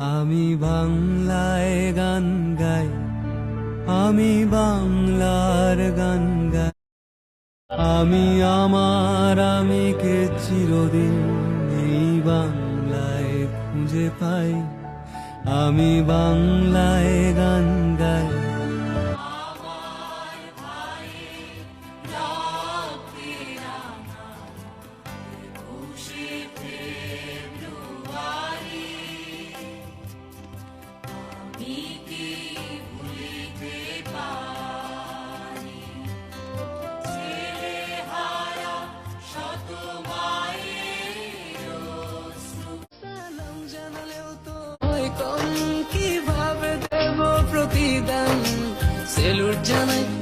আমি বাংলায় গান গাই, আমি বাংলার গান গাই। আমি আমার আমিকে চিরদিন এই বাংলায় খুঁজে পাই। আমি বাংলায় গান গাই। কিভাবে দেব প্রতিদান, সেলুট জানাই